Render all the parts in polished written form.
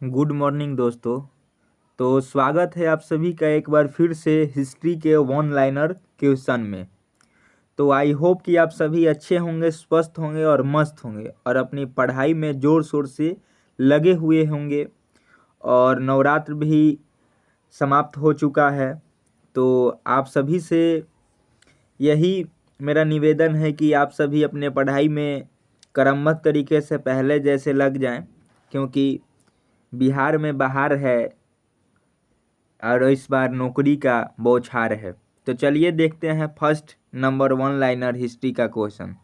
Good morning दोस्तों। तो स्वागत है आप सभी का एक बार फिर से हिस्ट्री के वन लाइनर क्वेश्चन में। तो आई होप कि आप सभी अच्छे होंगे, स्वस्थ होंगे और मस्त होंगे और अपनी पढ़ाई में ज़ोर शोर से लगे हुए होंगे। और नवरात्र भी समाप्त हो चुका है, तो आप सभी से यही मेरा निवेदन है कि आप सभी अपने पढ़ाई में क्रमबद्ध तरीके से पहले जैसे लग जाएं, क्योंकि बिहार में बाहर है और इस बार नौकरी का बौछार है। तो चलिए देखते हैं first number one liner history का क्वेश्चन।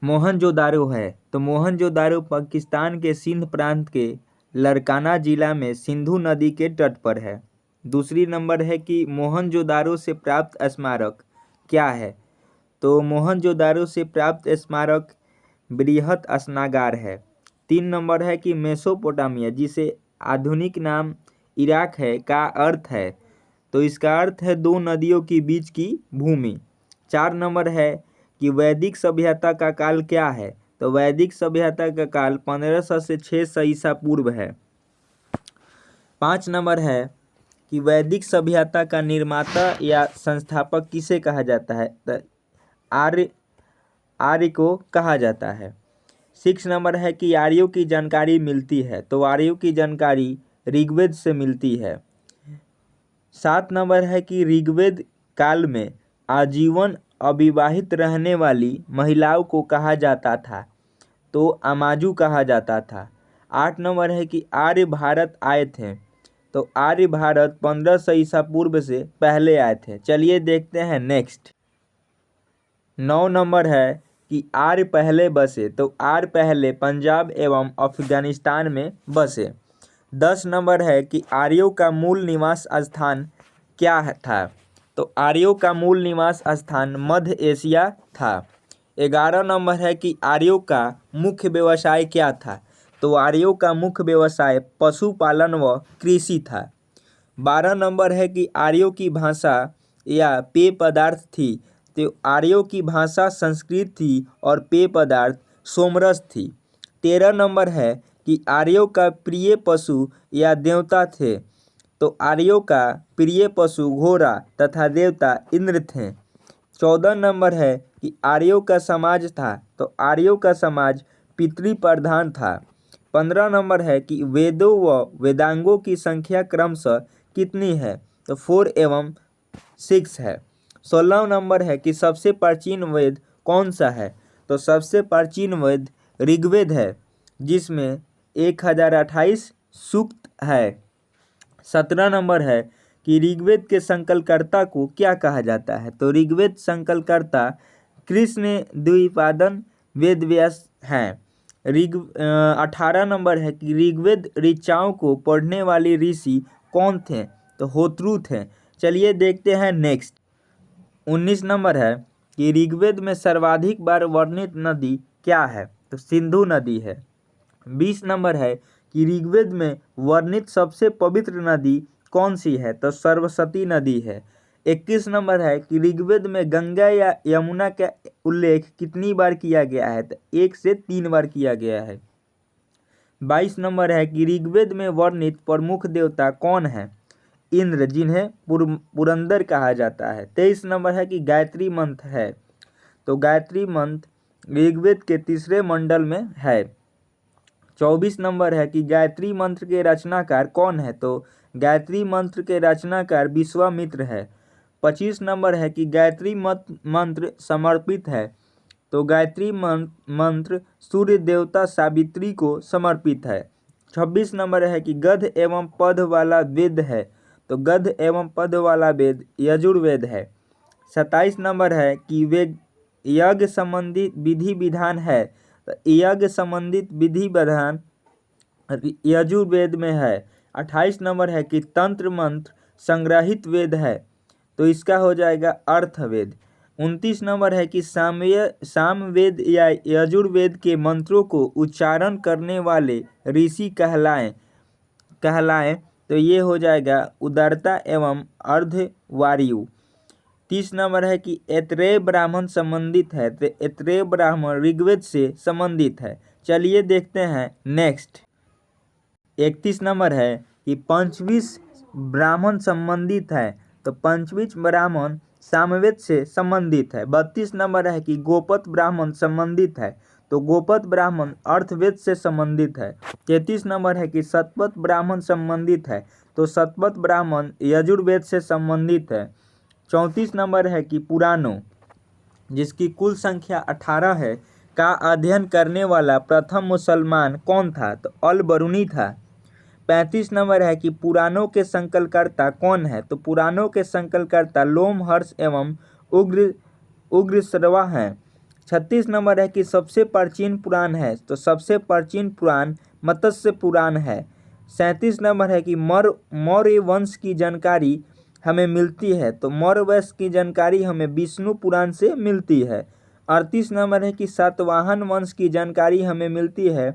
मोहनजोदारो है तो मोहनजोदारो पाकिस्तान के सिंध प्रांत के लरकाना जिला में सिंधु नदी के तट पर है। दूसरी नंबर है कि मोहनजोदारो से प्राप्त स्मारक क्या है। तो मोहनजोदारो से प्राप्त स्मारक बृहत स्नागार है। 3 नंबर है कि मेसोपोटामिया, जिसे आधुनिक नाम इराक है, का अर्थ है। तो इसका अर्थ है दो नदियों के बीच की भूमि। 4 नंबर है कि वैदिक सभ्यता का काल क्या है। तो वैदिक सभ्यता का काल 1500 से 600 ईसा पूर्व है। 5 नंबर है कि वैदिक सभ्यता का निर्माता या संस्थापक किसे कहा जाता है। तो आर्य को कहा जाता है। 6 नंबर है कि आर्यों की जानकारी मिलती है। तो आर्यों की जानकारी ऋग्वेद से मिलती है। 7 नंबर है कि ऋग्वेद काल में आजीवन अविवाहित रहने वाली महिलाओं को कहा जाता था, तो अमाजू कहा जाता था। 8 नंबर है कि आर्य भारत आए थे। तो आर्य भारत 1500 ईसा पूर्व से पहले आए थे। चलिए देखते हैं नेक्स्ट। 9 नंबर है कि आर्य पहले बसे। तो आर्य पहले पंजाब एवं अफगानिस्तान में बसे। 10 नंबर है कि आर्यों का मूल निवास स्थान क्या था। तो आर्यों का मूल निवास स्थान मध्य एशिया था। 11 नंबर है कि आर्यों का मुख्य व्यवसाय क्या था। तो आर्यों का मुख्य व्यवसाय पशुपालन व कृषि था। 12 नंबर है कि आर्यों की भाषा या पेय पदार्थ थी। तो आर्यों की भाषा संस्कृत थी और पेय पदार्थ सोमरस थी। 13 नंबर है कि आर्यों का प्रिय पशु या देवता थे। तो आर्यों का प्रिय पशु घोड़ा तथा देवता इंद्र थे। 14 नंबर है कि आर्यों का समाज था। तो आर्यों का समाज पितृ प्रधान था। 15 नंबर है कि वेदों व वेदांगों की संख्या क्रमशः कितनी है। तो 4 एवं 6 है। 16 नंबर है कि सबसे प्राचीन वेद कौन सा है। तो सबसे प्राचीन वेद ऋग्वेद है, जिसमें 1028 सूक्त है। 17 नंबर है कि ऋग्वेद के संकलकर्ता को क्या कहा जाता है। तो ऋग्वेद संकलकर्ता कृष्ण द्विपादन वेदव्यास हैं। 18 नंबर है कि ऋग्वेद ऋचाओं को पढ़ने वाले ऋषि कौन थे। तो होतृ थे। चलिए देखते हैं नेक्स्ट। 19 नंबर है कि ऋग्वेद में सर्वाधिक बार वर्णित नदी क्या है। तो सिंधु नदी है। 20 नंबर है कि ऋग्वेद में वर्णित सबसे पवित्र नदी कौन सी है। तो सरस्वती नदी है। 21 नंबर है कि ऋग्वेद में गंगा या यमुना का उल्लेख कितनी बार किया गया है। तो 1 से 3 बार किया गया है। 22 नंबर है कि ऋग्वेद में वर्णित प्रमुख देवता कौन है। इंद्र, जिन्हें पुरंदर कहा जाता है। 23 नंबर है कि गायत्री मंत्र है। तो गायत्री मंत्र ऋग्वेद के तीसरे मंडल में है। 24 नंबर है कि गायत्री मंत्र के रचनाकार कौन है। तो गायत्री मंत्र के रचनाकार विश्वामित्र है। 25 नंबर है कि गायत्री मंत्र समर्पित है। तो गायत्री मंत्र सूर्य देवता सावित्री को समर्पित है। 26 नंबर है कि गद्य एवं पद वाला वेद है। तो गद्य एवं पद वाला वेद यजुर्वेद है। 27 नंबर है कि वे यज्ञ संबंधी विधि विधान है। तो यज्ञ संबंधित विधि विधान यजुर्वेद में है। 28 नंबर है कि तंत्र मंत्र संग्रहित वेद है। तो इसका हो जाएगा अर्थवेद। 29 नंबर है कि सामवेद या यजुर्वेद के मंत्रों को उच्चारण करने वाले ऋषि कहलाएं। तो ये हो जाएगा उदारता एवं अर्धवायु। 30 नंबर है कि ऐतरेय ब्राह्मण संबंधित है। तो ऐतरेय ब्राह्मण ऋग्वेद से संबंधित है। चलिए देखते हैं नेक्स्ट। 31 नंबर है कि पंचविंश ब्राह्मण संबंधित है, तो पंचविंश ब्राह्मण सामवेद से संबंधित है। 32 नंबर है कि गोपत ब्राह्मण संबंधित है, तो गोपत ब्राह्मण अर्थवेद से संबंधित है। 33 नंबर है कि शतपथ ब्राह्मण संबंधित है, तो शतपथ ब्राह्मण यजुर्वेद से संबंधित है। 34 नंबर है कि पुराणों, जिसकी कुल संख्या 18 है, का अध्ययन करने वाला प्रथम मुसलमान कौन था, तो अल बरूनी था। 35 नंबर है कि पुराणों के संकलनकर्ता कौन है, तो पुराणों के संकलनकर्ता लोमहर्ष एवं उग्रश्रवा हैं। 36 नंबर है कि सबसे प्राचीन पुराण है, तो सबसे प्राचीन पुराण मत्स्य पुराण है। 37 नंबर है कि मौर्य वंश की जानकारी हमें मिलती है, तो मौर्य वंश की जानकारी हमें विष्णु पुराण से मिलती है। 38 नंबर है कि सातवाहन वंश की जानकारी हमें मिलती है,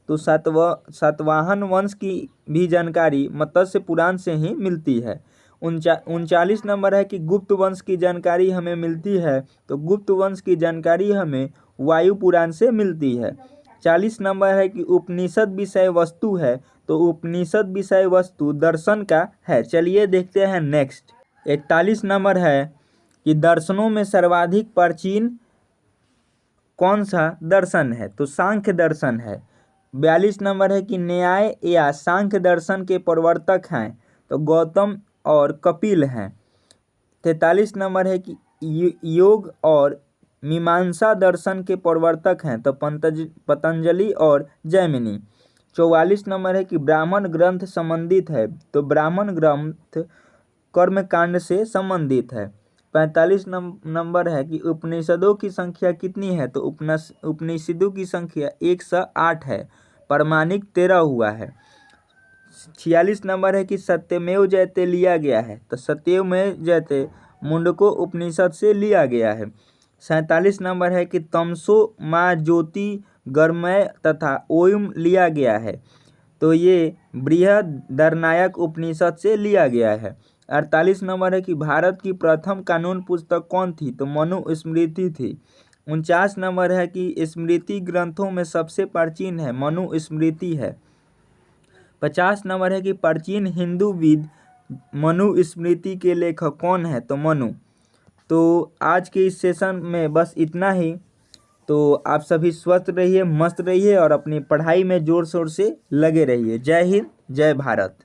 तो सातवाहन वंश की भी जानकारी मत्स्य पुराण से ही मिलती है। 39 नंबर है कि गुप्त वंश की जानकारी हमें मिलती है, तो गुप्त वंश की जानकारी हमें वायु पुराण से मिलती है। 40 नंबर है कि उपनिषद विषय वस्तु है, तो उपनिषद विषय वस्तु दर्शन का है। चलिए देखते हैं नेक्स्ट। 41 नंबर है कि दर्शनों में सर्वाधिक प्राचीन कौन सा दर्शन है, तो सांख्य दर्शन है। 42 नंबर है कि न्याय या सांख्य दर्शन के प्रवर्तक हैं, तो गौतम और कपिल हैं। 43 नंबर है कि योग और मीमांसा दर्शन के प्रवर्तक हैं, तो पतंजलि और जैमिनी। 44 नंबर है कि ब्राह्मण ग्रंथ संबंधित है, तो ब्राह्मण ग्रंथ कर्मकांड से संबंधित है। 45 नंबर है कि उपनिषदों की संख्या कितनी है, तो उपनिषदों की संख्या 108 है, प्रमाणिक 13 हुआ है। 46 नंबर है कि सत्यमेव जयते लिया गया है, तो सत्यमेव जयते मुंडको उपनिषद से लिया गया है। 47 नंबर है कि तमसो माँ ज्योति गर्मय तथा ओयम लिया गया है, तो ये बृहदरण्यायक उपनिषद से लिया गया है। 48 नंबर है कि भारत की प्रथम कानून पुस्तक कौन थी, तो मनुस्मृति थी। 49 नंबर है कि स्मृति ग्रंथों में सबसे प्राचीन है, मनुस्मृति है। 50 नंबर है कि प्राचीन हिंदू वेद मनुस्मृति के लेखक कौन है, तो मनु। तो आज के इस सेशन में बस इतना ही। तो आप सभी स्वस्थ रहिए, मस्त रहिए और अपनी पढ़ाई में जोर शोर से लगे रहिए। जय हिंद, जय भारत।